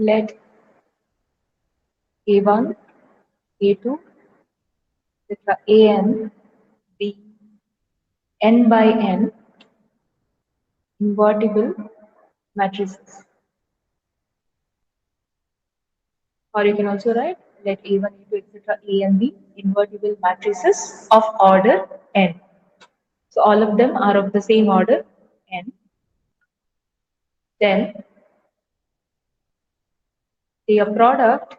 Let A1, A2, etc. An be n by n invertible matrices. Or you can also write let A1, A2, etc. An be invertible matrices of order n. So all of them are of the same order n. Then their product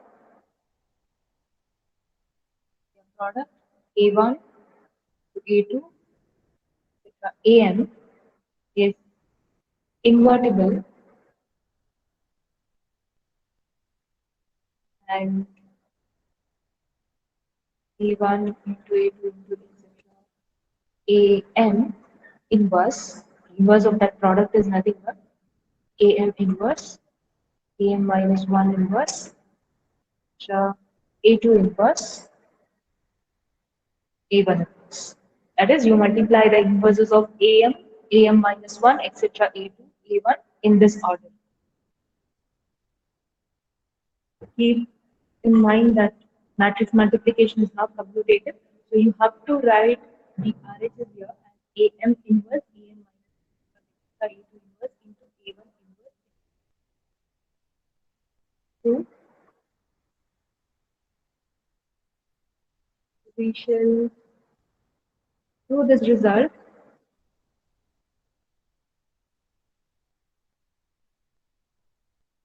A1 to A2 etc. An is invertible and A1 into A2 into etc. An inverse of that product is nothing but Am inverse, Am minus 1 inverse, A2 inverse, A1 inverse. That is, you multiply the inverses of Am minus 1, etc. A2, A1 in this order. Keep in mind that matrix multiplication is not commutative, so you have to write the RHS here as Am inverse, Am minus 1, etc. A2 inverse into A1 inverse. So we shall do this result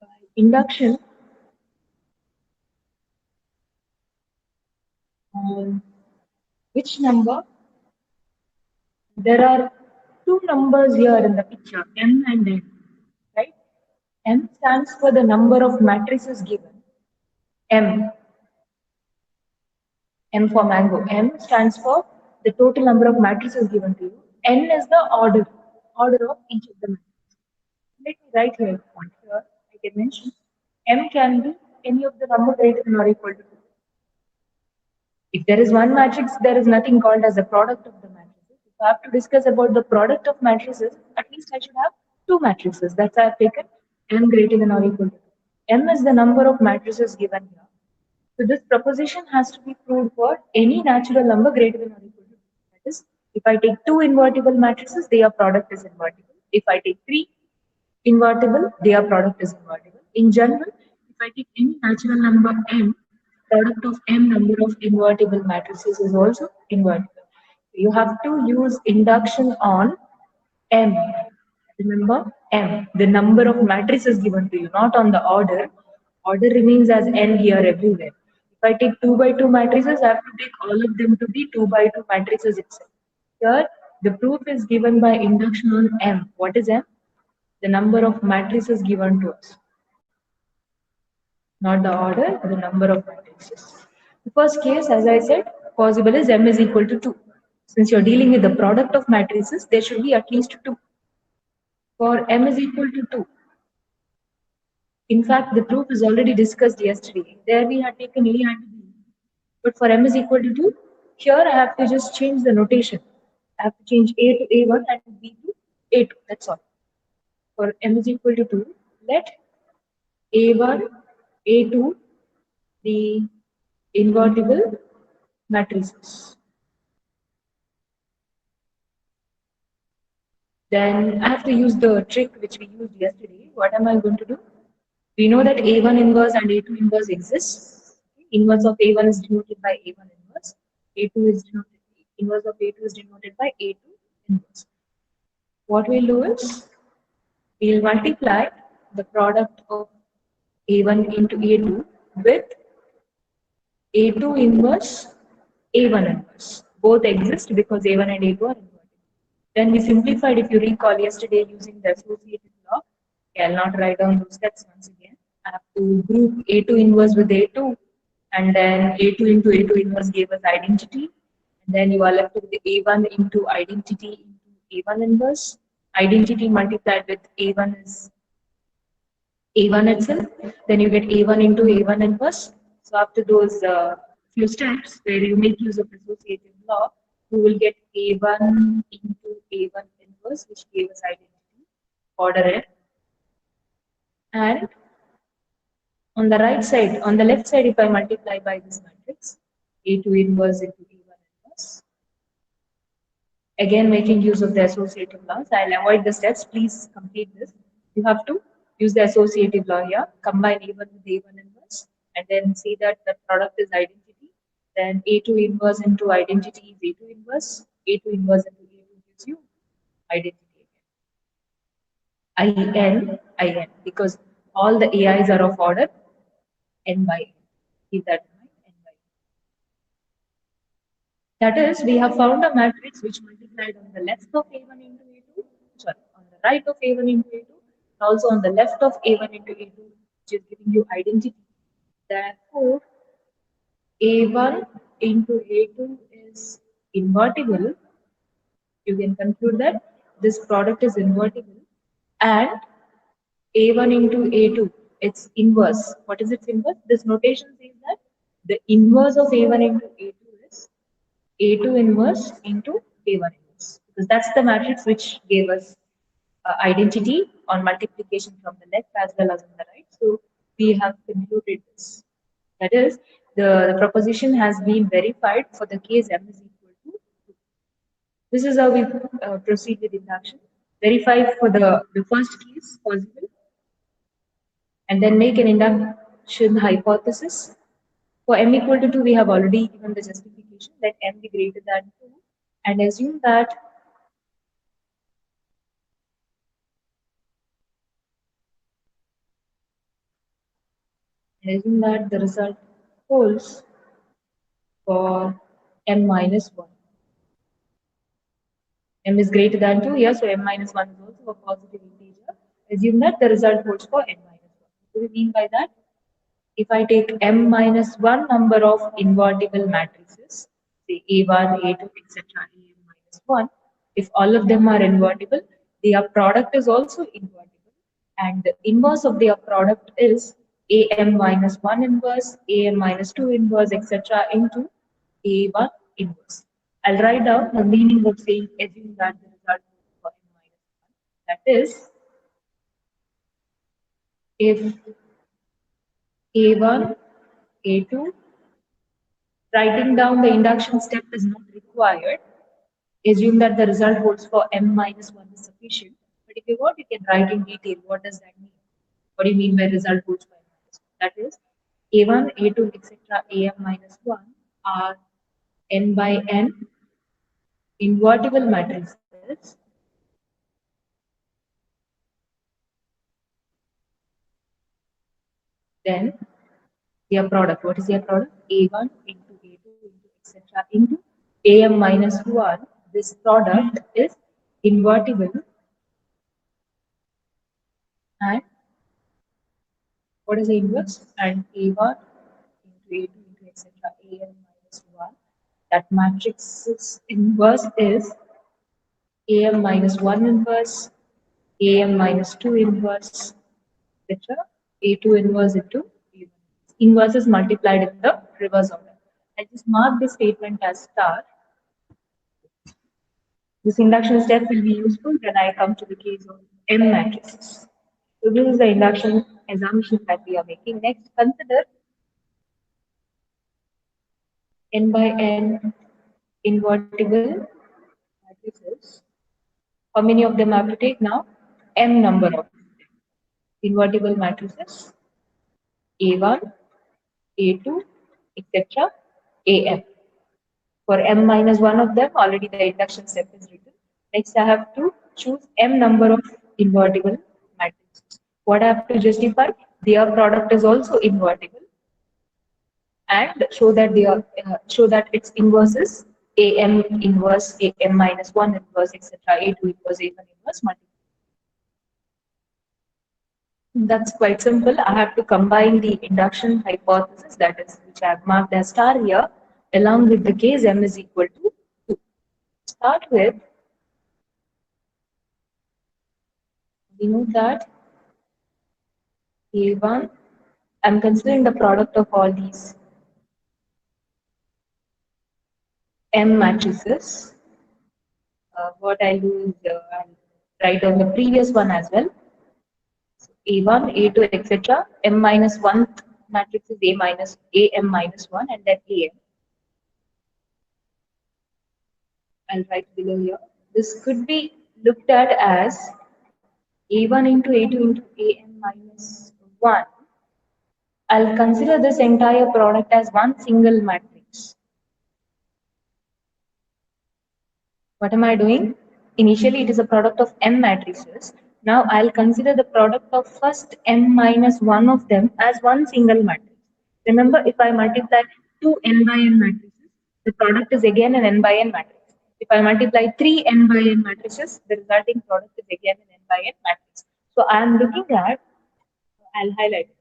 by induction on which number. There are two numbers here in the picture, M and N, right? M stands for the number of matrices given. M, M for mango. M stands for the total number of matrices given to you. N is the order of each of the matrices. Let me write here a point here. I can mention M can be any of the number greater than or equal to 2. If there is one matrix, there is nothing called as the product of the matrices. If I have to discuss about the product of matrices, at least I should have two matrices. That's why I have taken M greater than or equal to 2. M is the number of matrices given here. So this proposition has to be proved for any natural number greater than or equal to 2. That is, if I take two invertible matrices, their product is invertible. If I take three invertible, their product is invertible. In general, if I take any natural number m, product of m number of invertible matrices is also invertible. You have to use induction on m. Remember m, the number of matrices given to you, not on the order. Order remains as n here everywhere. If I take 2 by 2 matrices, I have to take all of them to be 2 by 2 matrices itself. Here, the proof is given by induction on m. What is m? The number of matrices given to us, not the order, the number of matrices. The first case, as I said, possible is m is equal to 2. Since you're dealing with the product of matrices, there should be at least 2. For m is equal to 2. In fact, the proof is already discussed yesterday. There we had taken A and B. But for m is equal to 2, here I have to just change the notation. I have to change A to A1 and B to A2. That's all. For m is equal to 2, let A1, A2 be invertible matrices. Then I have to use the trick which we used yesterday. What am I going to do? We know that A1 inverse and A2 inverse exists. Inverse of A1 is denoted by A1 inverse. A2 is denoted, inverse of A2 is denoted by A2 inverse. What we'll do is we'll multiply the product of A1 into A2 with A2 inverse, A1 inverse. Both exist because A1 and A2 are invertible. Then we simplified, if you recall yesterday, using the associative law. Okay, I'll not write down those steps once again. I have to group A2 inverse with A2, and then A2 into A2 inverse gave us identity. And then you are left with the A1 into identity into A1 inverse. Identity multiplied with A1 is A1 itself, then you get A1 into A1 inverse. So after those few steps where you make use of associative law, you will get A1 into A1 inverse, which gave us identity, order n. And On the right side, on the left side, if I multiply by this matrix, A2 inverse into A1 inverse, again making use of the associative laws. I'll avoid the steps. Please complete this. You have to use the associative law here. Combine A1 with A1 inverse, and then see that the product is identity. Then A2 inverse into identity is A2 inverse. A2 inverse into A2 gives you identity again. IN, because all the AIs are of order n by n. Keep that in mind, n by n. That is, we have found a matrix which multiplied on the left of A1 into A2, sorry, on the right of A1 into A2, and also on the left of A1 into A2, which is giving you identity. Therefore, A1 into A2 is invertible. You can conclude that this product is invertible, and A1 into A2, its inverse. What is its inverse? This notation says that the inverse of A1 into A2 is A2 inverse into A1 inverse, because that's the matrix which gave us identity on multiplication from the left as well as on the right. So we have concluded this. That is, the proposition has been verified for the case m is equal to 2. This is how we proceed with induction. Verify for the first case possible, and then make an induction hypothesis. For m equal to 2, we have already given the justification. Let m be greater than 2, and assume that the result holds for m minus 1. M is greater than 2 here, so m minus 1 is also a positive integer. Assume that the result holds for n minus 1. What do we mean by that? If I take m minus 1 number of invertible matrices, say A1, A2, etc., am minus 1, if all of them are invertible, their product is also invertible. And the inverse of their product is am minus 1 inverse, am minus 2 inverse, etc., into a1 inverse. I'll write down the meaning of saying assume that the result is for n minus 1. That is, if a1, a2, writing down the induction step is not required, assume that the result holds for m minus 1 is sufficient. But if you want, you can write in detail. What does that mean? What do you mean by result holds for m minus 1? That is, a1, a2, etc., am minus 1 are n by n invertible matrices. Then their product. What is their product? A1 into A2 into etc. into AM minus 1. This product is invertible, and what is the inverse? And A1 into A2 into etc. AM minus 1. That matrix's inverse is AM minus 1 inverse, AM minus 2 inverse, etc. A2 inverse into A1. Inverse is multiplied in the reverse order. I just mark this statement as star. This induction step will be useful when I come to the case of M matrices. So this is the induction assumption that we are making. Next, consider n by n invertible matrices. How many of them I have to take now? M number of invertible matrices. A1, A2, etc. AM. For m minus 1 of them, already the induction step is written. Next, I have to choose m number of invertible matrices. What I have to justify? Their product is also invertible, and show that its inverse is am inverse, am minus 1 inverse, etc. A2 inverse, A1 inverse multiplied. That's quite simple. I have to combine the induction hypothesis, that is, which I have marked as star here, along with the case m is equal to 2. Start with, we know that A1, I'm considering the product of all these M matrices. What I'll do is I'll write on the previous one as well. So A1, A2, etc. M minus 1 matrix is A minus AM minus 1 and then AM. I'll write below here. This could be looked at as A1 into A2 into AM minus 1. I'll consider this entire product as one single matrix. What am I doing? Initially, it is a product of m matrices. Now, I'll consider the product of first m minus one of them as one single matrix. Remember, if I multiply two n by n matrices, the product is again an n by n matrix. If I multiply three n by n matrices, the resulting product is again an n by n matrix. So, I'm looking at, I'll highlight it.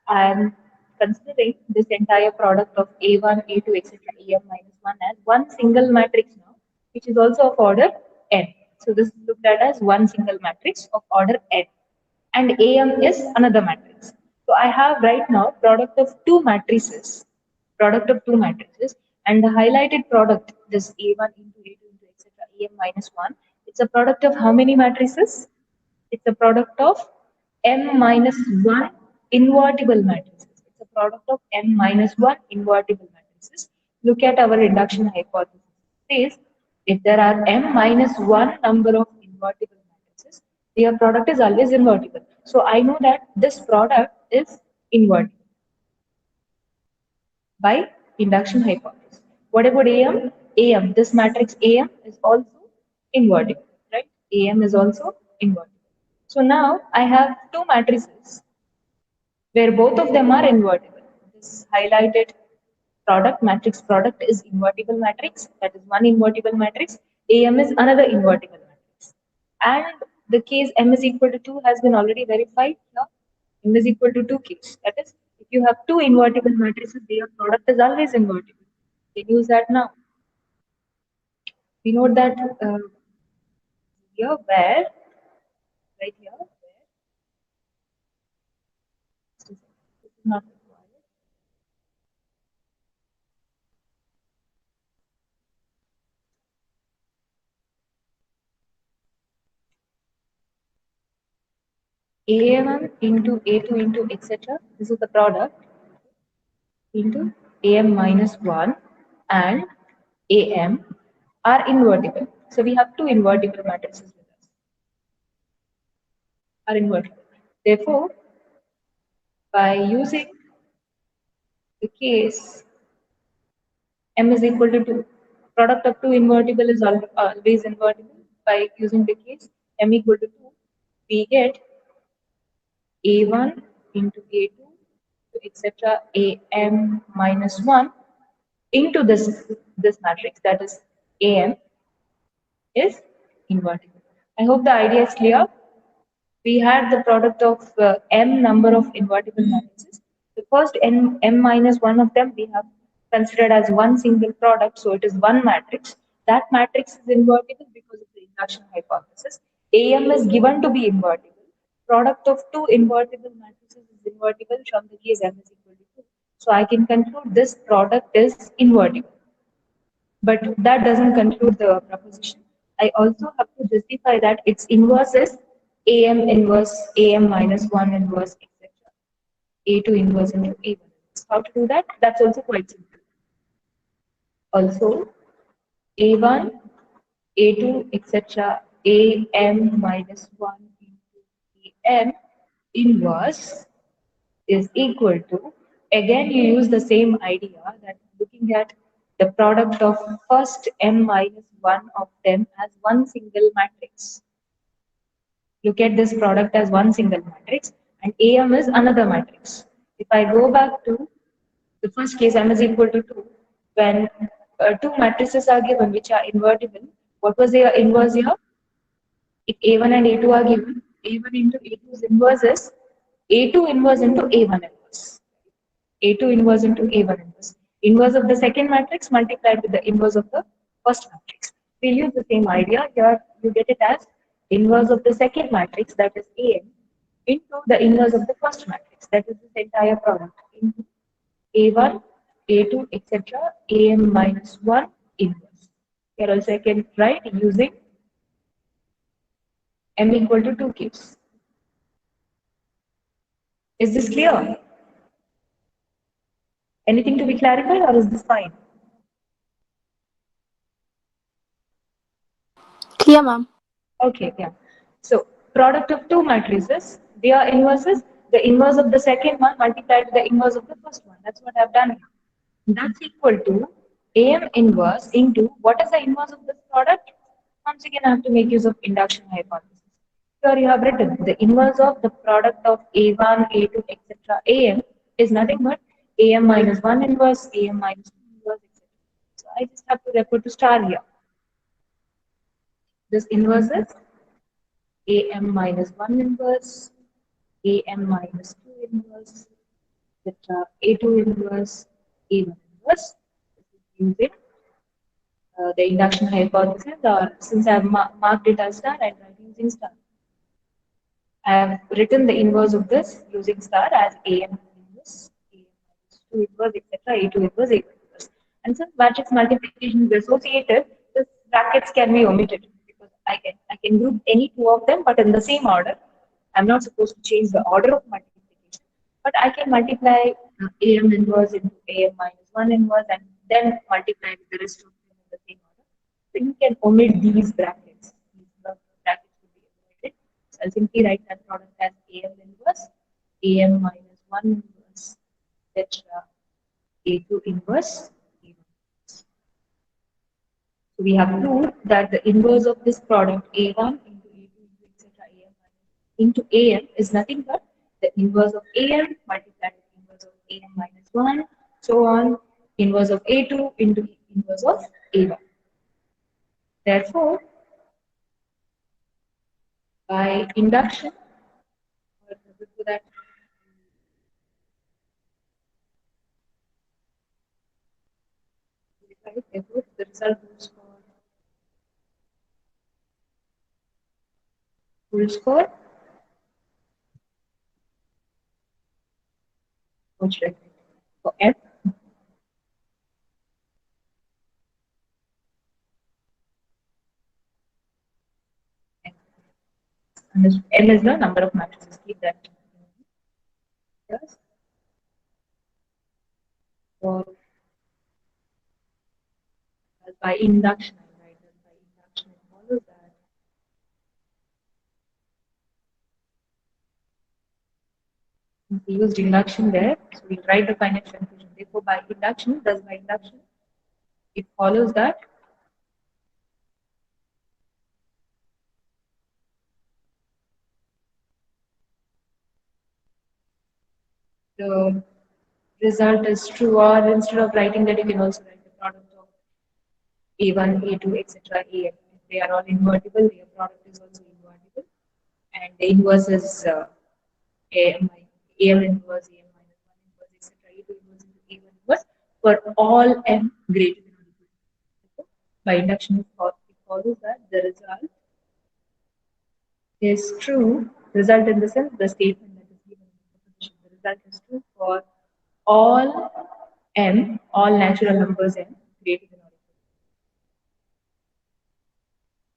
I am considering this entire product of A1, A2, etc., Am minus 1 as one single matrix now, which is also of order n. So this is looked at as one single matrix of order n. And Am is another matrix. So I have right now product of two matrices, and the highlighted product, this A1 into A2 into etc., Am minus 1, it's a product of how many matrices? It's a product of m minus 1 invertible matrices. It's a product of m minus 1 invertible matrices. Look at our induction hypothesis. It says if there are m minus 1 number of invertible matrices, their product is always invertible. So I know that this product is invertible by induction hypothesis. What about AM? AM, this matrix AM is also invertible, right? AM is also invertible. So now I have two matrices where both of them are invertible. This highlighted matrix product is invertible matrix, that is one invertible matrix. AM is another invertible matrix. And the case M is equal to 2 has been already verified here. M is equal to 2 case. That is, if you have two invertible matrices, their product is always invertible. We can use that now. We know that here where, right here, where, this is not required. AM into A2 into etc. This is the product into AM minus 1 and AM are invertible. So we have two invertible matrices with us, are invertible. Therefore, by using the case M is equal to 2, product of two invertible is always invertible. By using the case M equal to 2, we get A1 into A2 etc. AM minus 1 into this matrix, that is AM is invertible. I hope the idea is clear. We had the product of m number of invertible matrices. The first m minus one of them we have considered as one single product, so it is one matrix. That matrix is invertible because of the induction hypothesis. AM is given to be invertible. Product of two invertible matrices is invertible from the case m is equal to 2. So I can conclude this product is invertible. But that doesn't conclude the proposition. I also have to justify that its inverse is AM inverse, AM minus 1 inverse, etc. A2 inverse into A1 inverse. How to do that? That's also quite simple. Also, A1, A2, etc. AM minus 1 into AM inverse is equal to, again you use the same idea that looking at the product of first m minus 1 of them as one single matrix. Look at this product as one single matrix and AM is another matrix. If I go back to the first case m is equal to 2, when two matrices are given which are invertible, what was their inverse here? If A1 and A2 are given, A1 into A2's inverse is A2 inverse into A1 inverse. A2 inverse into A1 inverse. Inverse of the second matrix multiplied with the inverse of the first matrix. We'll use the same idea. Here you get it as inverse of the second matrix, that is AM, into the inverse of the first matrix, that is this entire product, into A1, A2, etc. AM minus 1 inverse. Here also I can write using m equal to 2 cubes. Is this clear? Anything to be clarified or is this fine? Clear, ma'am. Okay, yeah. So product of two matrices, their inverses, the inverse of the second one multiplied with the inverse of the first one. That's what I've done here. That's equal to AM inverse into what is the inverse of this product? Once again, I have to make use of induction hypothesis. Here you have written the inverse of the product of A1, A2, etc. AM is nothing but AM minus 1 inverse, AM minus 2 inverse, etc. So I just have to refer to star here. This inverse is AM minus 1 inverse, AM minus 2 inverse, etc. A2 inverse, A1 inverse. Using the induction hypothesis, or since I have marked it as star, I write using star. I have written the inverse of this using star as AM inverse, AM minus 2 inverse, etc. A2 inverse, A1 inverse. And since matrix multiplication is associated, the brackets can be omitted because I can group any two of them, but in the same order. I'm not supposed to change the order of multiplication, but I can multiply AM inverse into AM minus 1 inverse and then multiply with the rest of them in the same order. So you can omit these brackets. These brackets will be omitted. So I'll simply write that product as AM inverse, AM minus 1 inverse, etc. A2 inverse, A1 inverse. So we have proved that the inverse of this product A1 into A2 into etc. Into AM is nothing but the inverse of AM multiplied with inverse of AM minus 1, so on, inverse of A2 into inverse of A1. Therefore, by induction, or before that, therefore, the result goes for full score, which I for M, and this M is the number of matrices. Keep that. Yes. For by induction, I write that by induction it follows that we used induction there, so we write the finite conclusion. Therefore, by induction, thus by induction, it follows that the result is true, or instead of writing that, you can also write the product of A1, A2, etc. AN. If they are all invertible, their product is also invertible, and the inverse is AM, AM inverse, AM minus 1 inverse, etc. A2 inverse into A1 inverse for all M greater than or equal to. By induction, it follows that the result is true. Result in the sense the statement that is given in the proposition. The result is true for all M, all natural numbers M greater than or equal.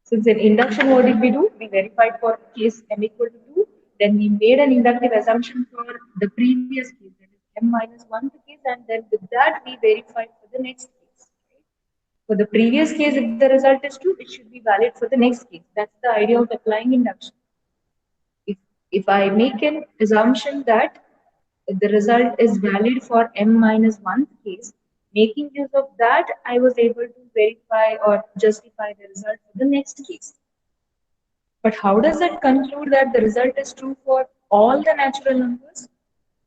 Since in induction, what did we do? We verified for case M equal to 2. Then we made an inductive assumption for the previous case, that is M minus 1th case, and then with that we verified for the next case. Right? For the previous case, if the result is true, it should be valid for the next case. That's the idea of applying induction. If, if I make an assumption that the result is valid for M minus 1th case, making use of that, I was able to verify or justify the result for the next case. But how does it conclude that the result is true for all the natural numbers,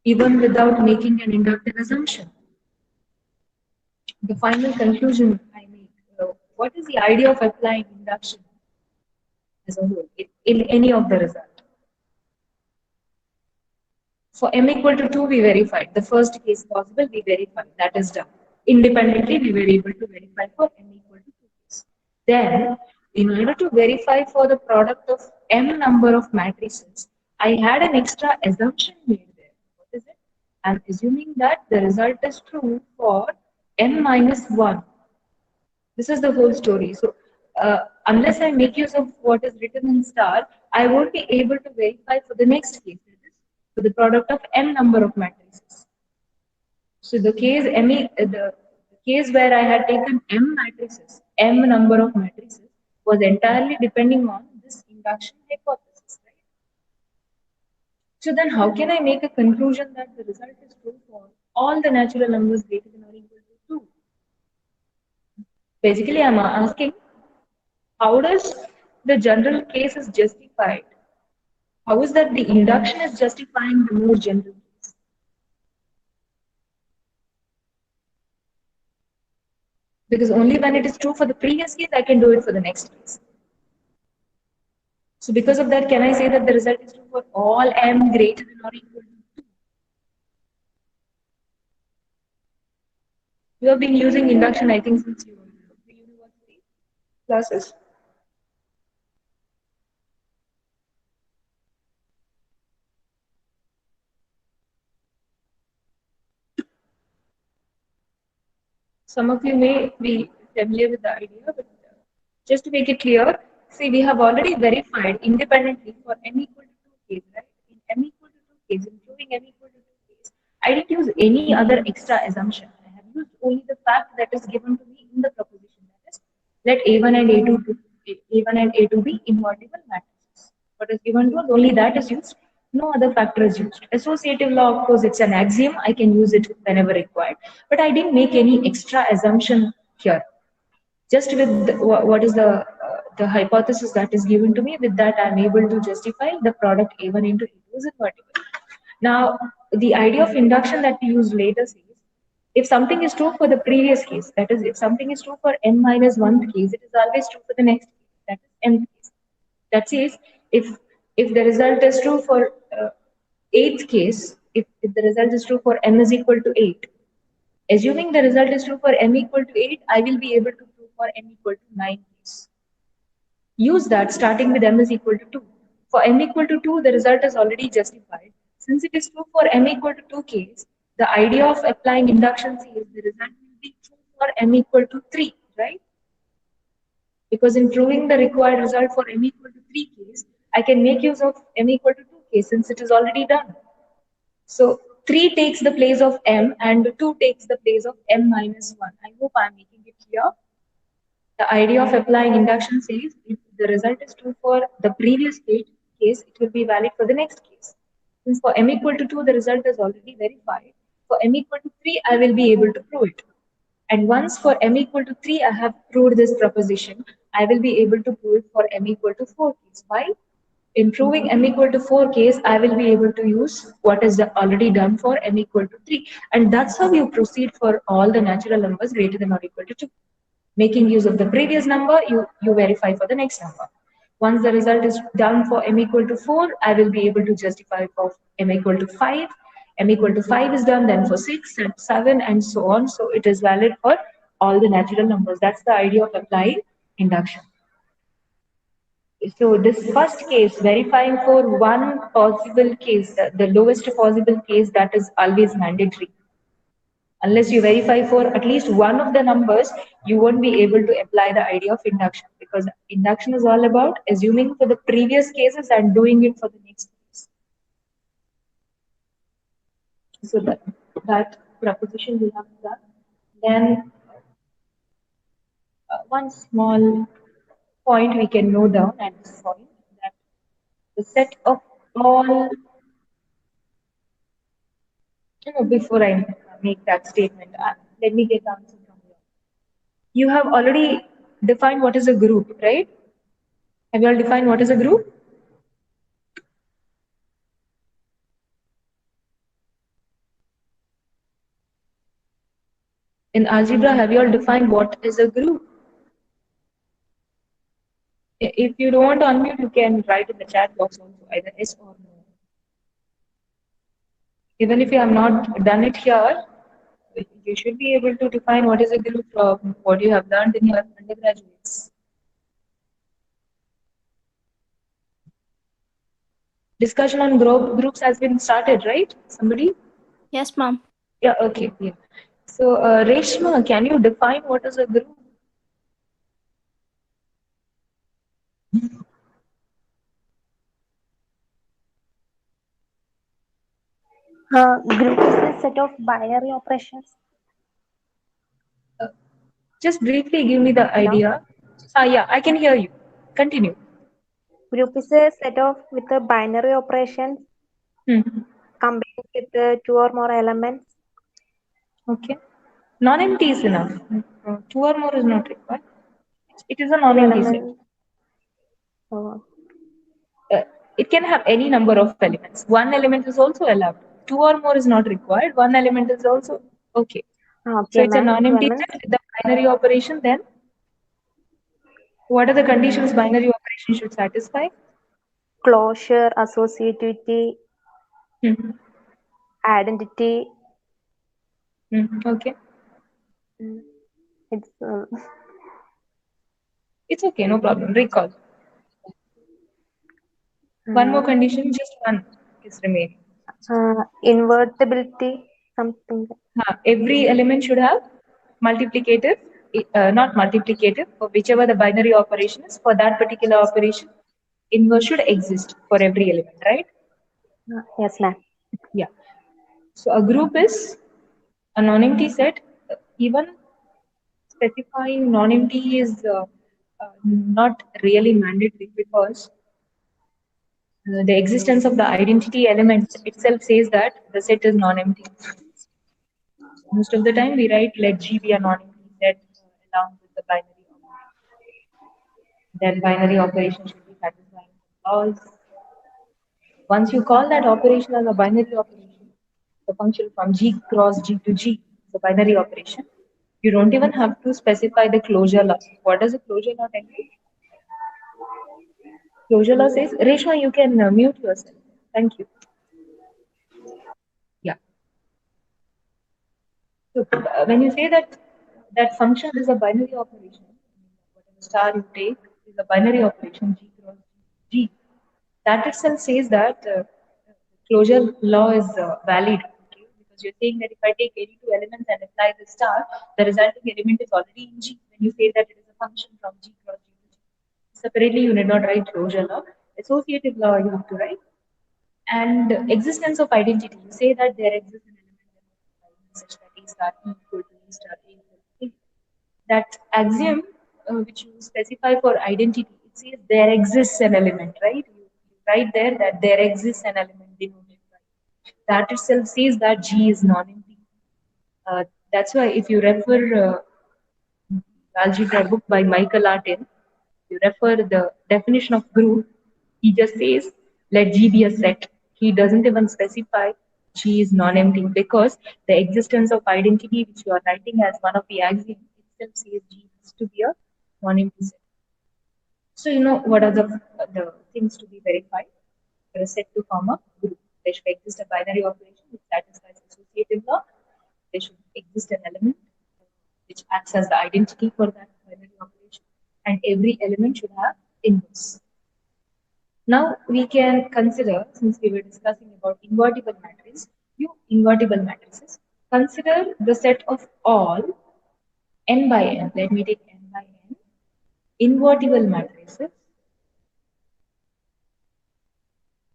even without making an inductive assumption? The final conclusion I make, what is the idea of applying induction as a whole in any of the result? For M equal to 2, we verified. The first case possible, we verified. That is done. Independently, we were able to verify for M equal to 2 case. Then, in order to verify for the product of M number of matrices, I had an extra assumption made there. What is it? I'm assuming that the result is true for M minus 1. This is the whole story. So, unless I make use of what is written in star, I won't be able to verify for the next case. for the product of m number of matrices. So the case where I had taken m matrices, m number of matrices, was entirely depending on this induction hypothesis, right? So then how can I make a conclusion that the result is true for all the natural numbers greater than or equal to 2? Basically, I'm asking, how does the general case is justified? How is that the induction is justifying the more general case? Because only when it is true for the previous case, I can do it for the next case. So because of that, can I say that the result is true for all m greater than or equal to 2? You have been using induction, I think, since your university classes. Some of you may be familiar with the idea, but just to make it clear, see, we have already verified independently for m equal to 2 case, right? In m equal to 2 case, including m equal to 2 case, I didn't use any other extra assumption. I have used only the fact that is given to me in the proposition. That is, let A1 and A1 and A2 be invertible matrices. What is given to us, only that is used. No other factor is used. Associative law, of course, it's an axiom. I can use it whenever required. But I didn't make any extra assumption here. Just with what is the hypothesis that is given to me, with that I'm able to justify the product A1 into A2 is invertible. Now, the idea of induction that we use later says, if something is true for the previous case, that is, if something is true for n minus 1th case, it is always true for the next case, that is nth case. That says, if the result is true for eighth case, if the result is true for m is equal to 8, assuming the result is true for m equal to 8, I will be able to prove for m equal to 9 case. Use that starting with m is equal to 2. For m equal to 2, the result is already justified. Since it is true for m equal to 2 case, the idea of applying induction says the result will be true for m equal to 3, right? Because in proving the required result for m equal to 3 case, I can make use of m equal to 2 case since it is already done. So 3 takes the place of m and 2 takes the place of m minus 1. I hope I'm making it clear. The idea of applying induction says if the result is true for the previous case, it will be valid for the next case. Since for m equal to 2, the result is already verified. For m equal to 3, I will be able to prove it. And once for m equal to 3, I have proved this proposition, I will be able to prove it for m equal to 4 case. Why? In proving m equal to 4 case, I will be able to use what is already done for m equal to 3. And that's how you proceed for all the natural numbers greater than or equal to 2. Making use of the previous number, you verify for the next number. Once the result is done for m equal to 4, I will be able to justify for m equal to 5. M equal to 5 is done, then for 6 and 7 and so on. So it is valid for all the natural numbers. That's the idea of applying induction. So this first case, verifying for one possible case, the lowest possible case, that is always mandatory. Unless you verify for at least one of the numbers, you won't be able to apply the idea of induction, because induction is all about assuming for the previous cases and doing it for the next case. So that proposition we have done. Then one small point we can note down at this point, that the set of all, before I make that statement, let me get the answer from you. You have already defined what is a group, right? Have you all defined what is a group? In algebra, have you all defined what is a group? If you don't want to unmute, you can write in the chat box also, either yes or no. Even if you have not done it here, you should be able to define what is a group from what you have learned in your undergraduates. Discussion on groups has been started, right? Somebody? Yes, ma'am. Yeah, okay. Yeah. So, Reshma, can you define what is a group? Group is a set of binary operations. Uh, just briefly give me the Hello. idea. Yeah, I can hear you. Continue. Group is a set of with the binary operations Hmm. combined with two or more elements. Okay. Non-empty is enough. Two or more is not required. It is a Two non-empty set. elements. Uh, Uh, it can have any number of elements. One element is also allowed. Two or more is not required. One element is also okay. So okay, it's a ma'am. Two non-empty elements. set with the binary operation. Then what are the conditions Mm, binary operation should satisfy? closure, associativity, Hmm. identity. Okay. Mm, it's It's okay, no problem. Recall. One more uh, condition, just one is remaining. invertibility. Something. Every element should have multiplicative, not multiplicative, for whichever the binary operation is, for that particular operation, inverse should exist for every element, right? Yes, ma'am. Yeah. So a group is a non-empty set. Even specifying non-empty is not really mandatory because the existence of the identity element itself says that the set is non-empty. Most of the time, we write let G be a non-empty set along with the binary operation. That binary operation should be satisfying laws. Once you call that operation as a binary operation, the function from G cross G to G is a binary operation. You don't even have to specify the closure law. What does the closure law tell you? Closure law says, Reshma, you can mute yourself. Thank you. Yeah. So when you say that that function is a binary operation, whatever star you take is a binary operation G cross G. That itself says that closure law is valid. Okay? Because you're saying that if I take any two elements and apply the star, the resulting element is already in G. When you say that it is a function from G cross G to G. Separately, you need not write closure law. Associative law you have to write. And existence of identity. You say that there exists an element such that A star E equal to E star A equal to A. That axiom which you specify for identity, it says there exists an element, right? You write there that there exists an element denoted by. That itself says that G is non-empty. Uh, that's why if you refer algebra book by Michael Artin, you refer the definition of group, he just says, let G be a set. He doesn't even specify G is non-empty because the existence of identity, which you are writing as one of the axioms, itself says G has to be a non-empty set. So you know what are the things to be verified for a set to form a group. There should exist a binary operation which satisfies associative law. There should exist an element which acts as the identity for that binary operation, and every element should have inverse. Now we can consider, since we were discussing about invertible matrices, few invertible matrices. Consider the set of all n by n. Let me take n by n invertible matrices.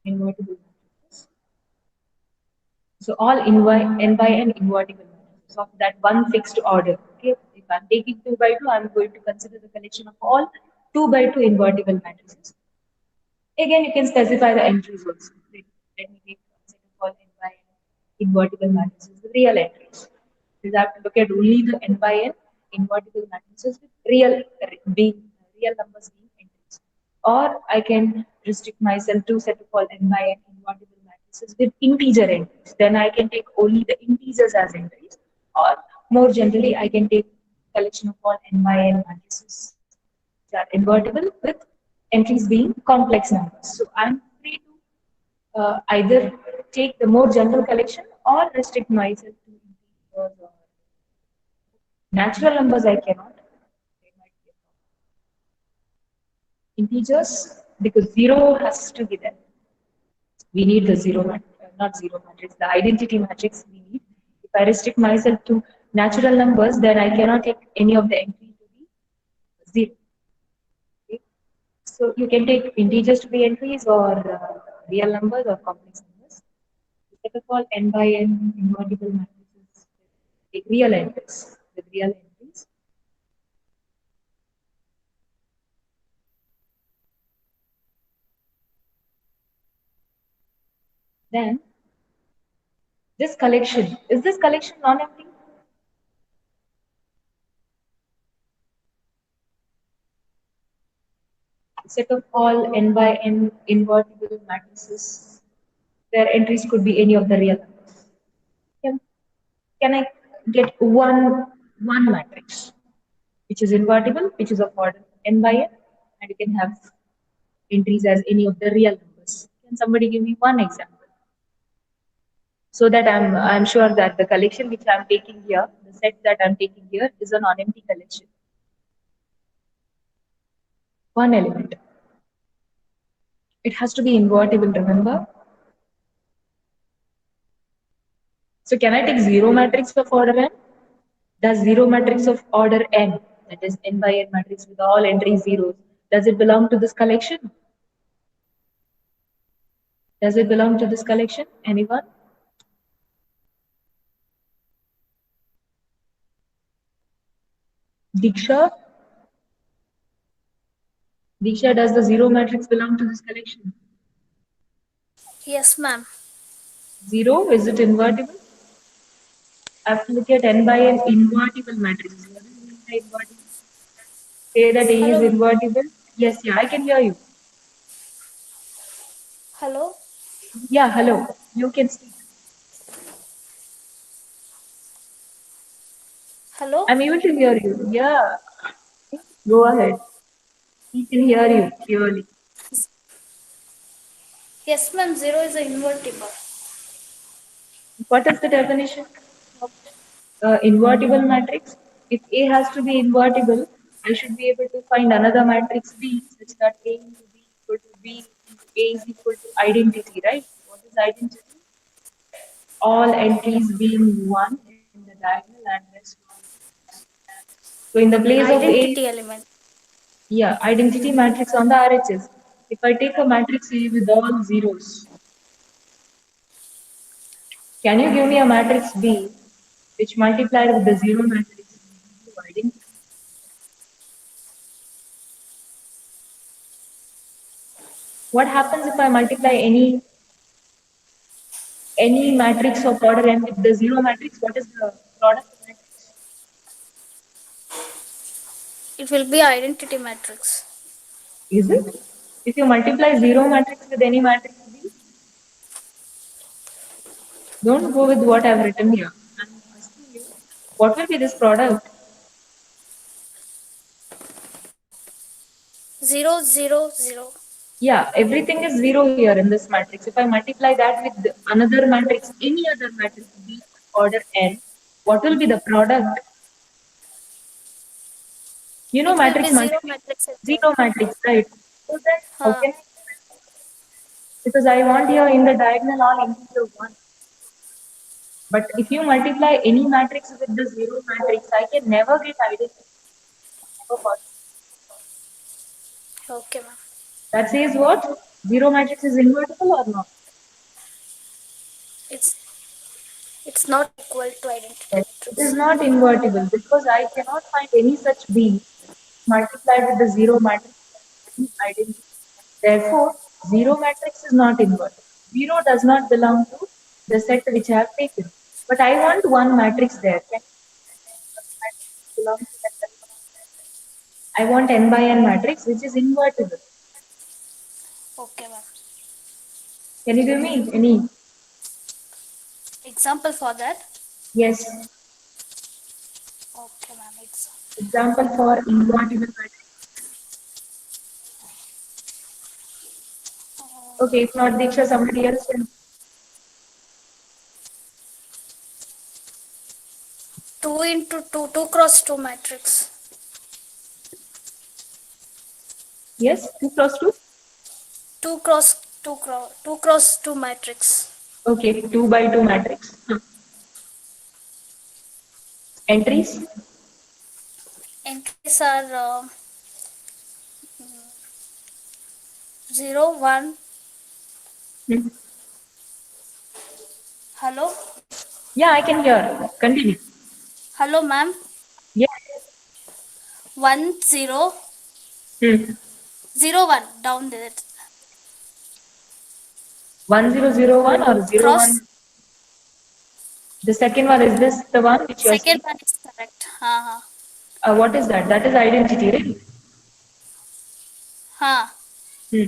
Invertible matrices. So all n by n invertible matrices of that one fixed order. Okay, if I'm taking 2 by 2, I'm going to consider the collection of all 2 by 2 invertible matrices. Again, you can specify the entries also. Let me take a set of all n by n invertible matrices with real entries. You have to look at only the n by n invertible matrices with being real numbers being entries. Or I can restrict myself to set of all n by n invertible matrices with integer entries. Then I can take only the integers as entries. Or more generally, I can take collection of all n by n matrices which are invertible with entries being complex numbers. So I'm free to either take the more general collection or restrict myself to integers or natural numbers. I cannot. There might be integers because zero has to be there. We need the not zero matrix, the identity matrix we need. If I restrict myself to natural numbers, then I cannot take any of the entries to be zero. Okay? So you can take integers to be entries or real numbers or complex numbers. Let us call n by n invertible matrices with real entries. With real entries. Then this collection, is this collection non-empty? Set of all n by n invertible matrices where entries could be any of the real numbers. Can I get one matrix which is invertible, which is of order n by n, and you can have entries as any of the real numbers? Can somebody give me one example so that I'm sure that the collection which I'm taking here, the set that I'm taking here, is a non-empty collection. One element. It has to be invertible, remember? So can I take zero matrix of order n? Does zero matrix of order n, that is n by n matrix with all entries zeros, does it belong to this collection? Does it belong to this collection? Anyone? Diksha? Diksha, does the zero matrix belong to this collection? Yes, ma'am. Zero, is it invertible? I have to look at n by n invertible matrices. What do you mean by invertible? Say that A is Hello. invertible. Yes, yeah, I can hear you. Hello. Yeah, hello. You can speak. Hello. I'm able to hear you. Yeah, go ahead. He can hear you clearly. Yes, ma'am. Zero is invertible. What is the definition of invertible matrix? If A has to be invertible, I should be able to find another matrix B such that A into B equal to B into A is equal to identity, right? What is identity? All entries being 1 in the diagonal and rest non-zeros. So in the place of A, Identity element. yeah, identity matrix on the RHS. If I take a matrix A with all zeros, can you give me a matrix B which multiplied with the zero matrix will give you identity? What happens if I multiply any matrix of order n with the zero matrix? What is the product matrix? It will be identity matrix. Is it? If you multiply zero matrix with any matrix B, don't go with what I've written here. I'm asking you, what will be this product? 0, 0, 0. Yeah, everything is zero here in this matrix. If I multiply that with another matrix, any other matrix B of order n, what will be the product? You know It will matrix be zero multiplication, matrix again. zero matrix, right? So then how Huh. can I, because I want here in the diagonal all integer 1. But if you multiply any matrix with the zero matrix, I can never get identity. Never possible. Okay, ma'am. That says what? Zero matrix is invertible or not? It's it's not equal to identity Yes. It is matrix. not invertible because I cannot find any such B multiplied with the zero matrix any identity. Therefore, zero matrix is not invertible. Zero does not belong to the set which I have taken. But I want one matrix there. Can matrix belong to that set? I want n by n matrix which is invertible. Okay, ma'am. Can you give me any? Example for that. Yes. Okay, ma'am. It's Example for invertible matrix. Okay, if not Diksha, somebody else can. 2 into 2, 2 cross 2 matrix. Yes, 2 cross 2. 2 cross 2 matrix. Okay, 2 by 2 matrix. Entries. Entries are 0, 1, Hmm. Hello? Yeah, I can hear. Continue. Hello, ma'am. Yeah. 1001 Hmm. down there. 1001 or zero Cross. one? The second one, is this the one which you are Second saying? one is correct. What is that? That is identity, right? Ha. Hmm.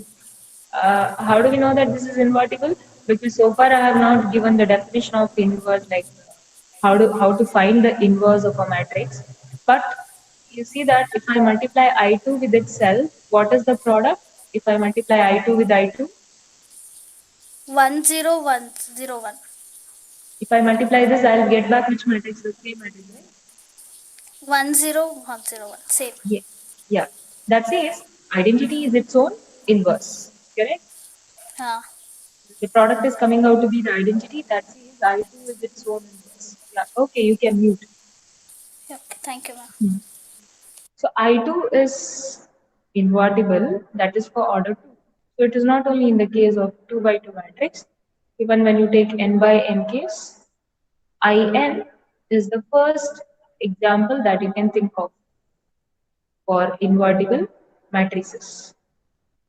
How do we know that this is invertible? Because so far I have not given the definition of inverse, like how to find the inverse of a matrix. But you see that if I multiply I2 with itself, what is the product? If I multiply I2 with I2, 10101. if I multiply this, I'll get back which matrix? The same matrix, right? 10101. Same. Yeah. Yeah. That says identity is its own inverse. Correct? Ha. The product is coming out to be the identity. That says I2 is its own inverse. Yeah. Okay, you can mute. Yeah, okay, thank you, ma'am. So I2 is invertible, that is for order 2. So it is not only in the case of 2 by 2 matrix, even when you take n by n case, In is the first example that you can think of for invertible matrices.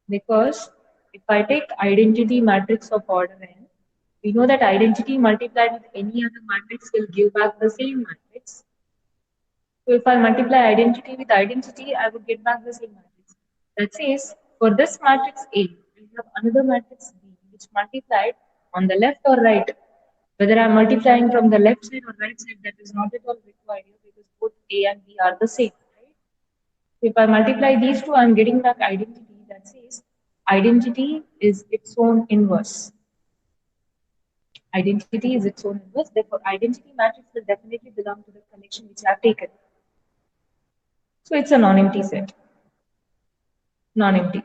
Because if I take identity matrix of order n, we know that identity multiplied with any other matrix will give back the same matrix. So if I multiply identity with identity, I would get back the same matrix. That says, for this matrix A, we have another matrix B, which multiplied on the left or right. Whether I'm multiplying from the left side or right side, that is not at all required here because both A and B are the same. Right? So if I multiply these two, I'm getting back identity. That says, identity is its own inverse. Identity is its own inverse. Therefore, identity matrix will definitely belong to the connection which I have taken. So it's a non-empty set, non-empty,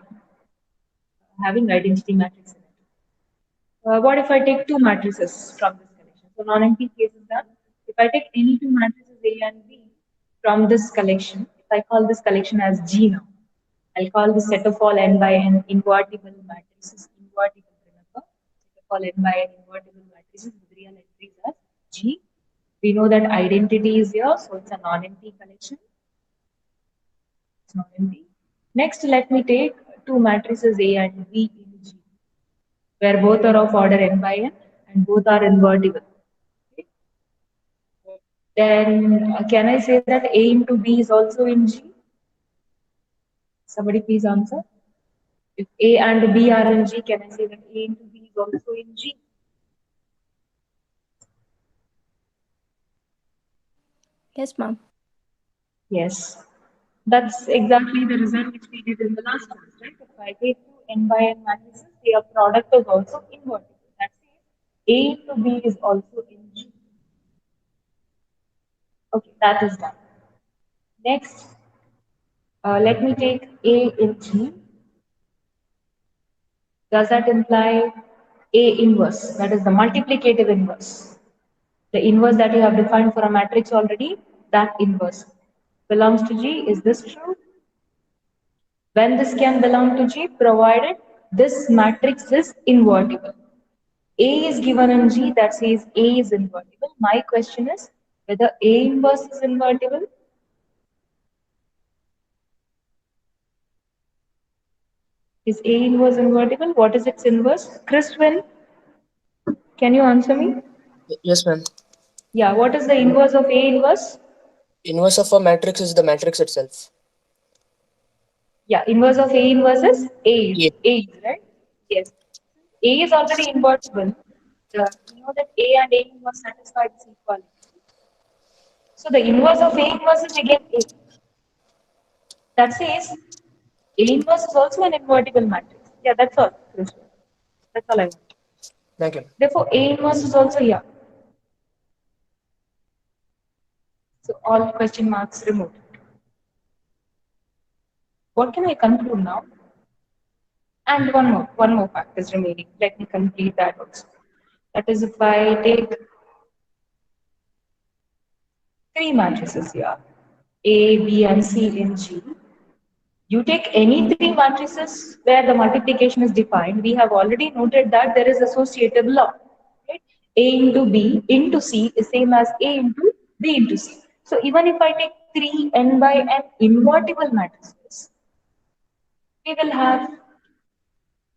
having identity matrix in it. What if I take two matrices from this collection? So non-empty case is done. If I take any two matrices A and B from this collection, if I call this collection as G now, I'll call the set of all n by n invertible matrices invertible. Remember, set of all n by n invertible matrices with real entries as G. We know that identity is here, so it's a non-empty collection. It's non-empty. Next, let me take two matrices A and B in G, where both are of order n by n and both are invertible. Okay. Then can I say that A into B is also in G? Somebody please answer. If A and B are in G, can I say that A into B is also in G? Yes, ma'am. Yes. That's exactly the result which we did in the last class, right? If I take two n by n matrices, their product is also invertible. That says A into B is also in G. Okay, that is done. Next, let me take A in G. Does that imply A inverse? That is the multiplicative inverse. The inverse that you have defined for a matrix already, that inverse belongs to G. Is this true? When this can belong to G, provided this matrix is invertible. A is given in G, that says A is invertible. My question is whether A inverse is invertible. Is A inverse invertible? What is its inverse? Crispin, can you answer me? Yes, ma'am. Yeah, what is the inverse of A inverse? Inverse of a matrix is the matrix itself. Yeah, inverse of A inverse is Yeah. A is, right? Yes. A is already invertible. We know that A and A inverse satisfy this equality. So the inverse of A inverse is again A. That says A inverse is also an invertible matrix. Yeah, that's all. That's all I want. Thank you. Therefore, A inverse is also here. So all question marks removed. What can I conclude now? And one more fact is remaining. Let me complete that also. That is, if I take three matrices here, A, B, and C in G, you take any three matrices where the multiplication is defined. We have already noted that there is associative law. Right? A into B into C is same as A into B into C. So even if I take 3 n by n invertible matrices, we will have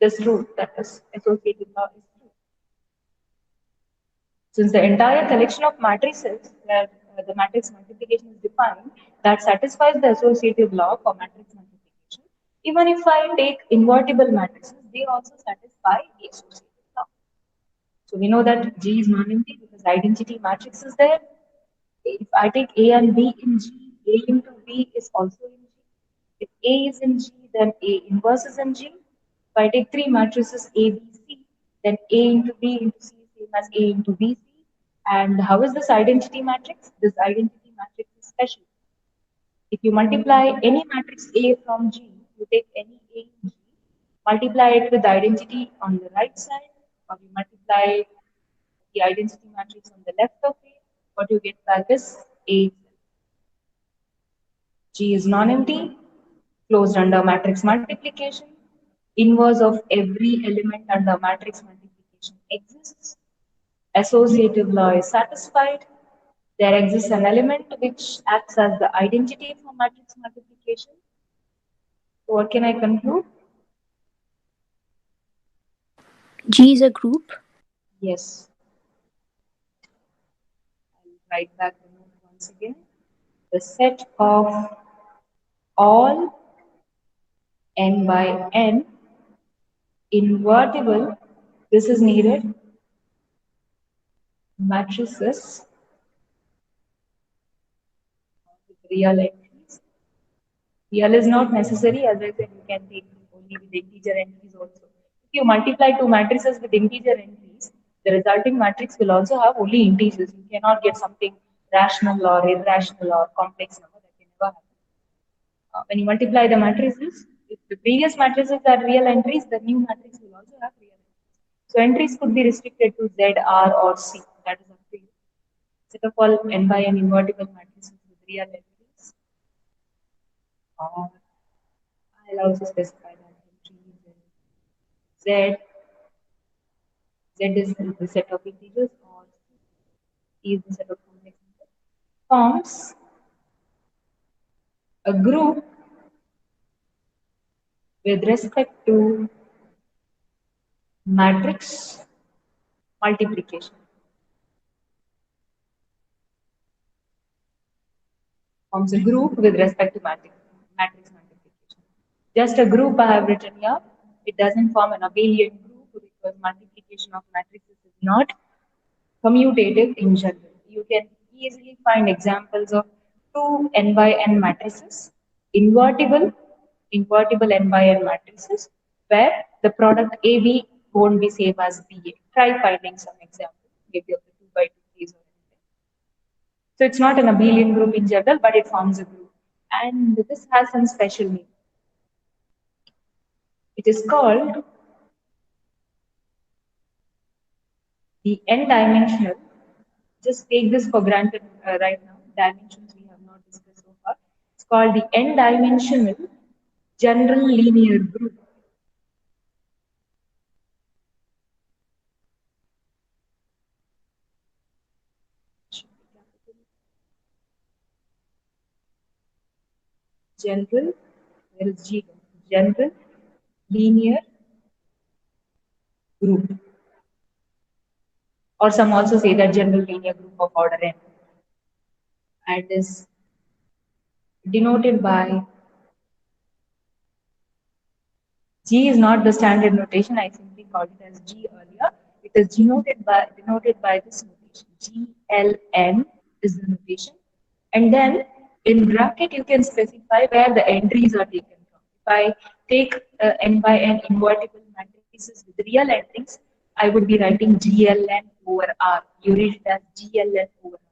this rule, that is associative law is true. Since the entire collection of matrices where the matrix multiplication is defined that satisfies the associative law for matrix multiplication, even if I take invertible matrices, they also satisfy the associative law. So we know that G is non-empty because identity matrix is there. If I take A and B in G, A into B is also in G. If A is in G, then A inverse is in G. If I take three matrices A, B, C, then A into B into C is same as A into B, C. And how is this identity matrix? This identity matrix is special. If you multiply any matrix A from G, you take any A in G, multiply it with the identity on the right side, or you multiply the identity matrix on the left of A, what you get back is A. G is non-empty, closed under matrix multiplication. Inverse of every element under matrix multiplication exists. Associative law is satisfied. There exists an element which acts as the identity for matrix multiplication. So what can I conclude? G is a group. Yes. I'll write back the note once again. The set of all n by n invertible, this is needed, matrices with real entries. Real is not necessary, as I said, you can take only with integer entries also. If you multiply two matrices with integer entries, the resulting matrix will also have only integers. You cannot get something rational or irrational or complex number, that can never happen. When you multiply the matrices, if the previous matrices are real entries, the new matrix will also have real entries. So entries could be restricted to Z, R, or C. That is up to you. Set of all n by n invertible matrices with real entries. Or I'll also specify that Z is the set of integers, or C is the set of complex numbers. Forms a group with respect to matrix multiplication. Forms a group with respect to matrix multiplication. Just a group I have written here. It doesn't form an abelian group because multiplication of matrices is not commutative in general. You can easily find examples of two n by n matrices, invertible n by n matrices, where the product AB won't be same as BA. Try finding some example, maybe of the 2 by 2 case or anything. So it's not an abelian group in general, but it forms a group. And this has some special name. It is called the n-dimensional. Just take this for granted right now. Dimensions we have not discussed so far. It's called the n-dimensional general linear group. General, where is G? General linear group. Or some also say that general linear group of order n. And is denoted by G is not the standard notation. I simply called it as G earlier. It is denoted by this notation. GLN is the notation. And then in bracket, you can specify where the entries are taken from. If I take n by n invertible matrices with real entries, I would be writing GLN over R. You read it as GLN over R.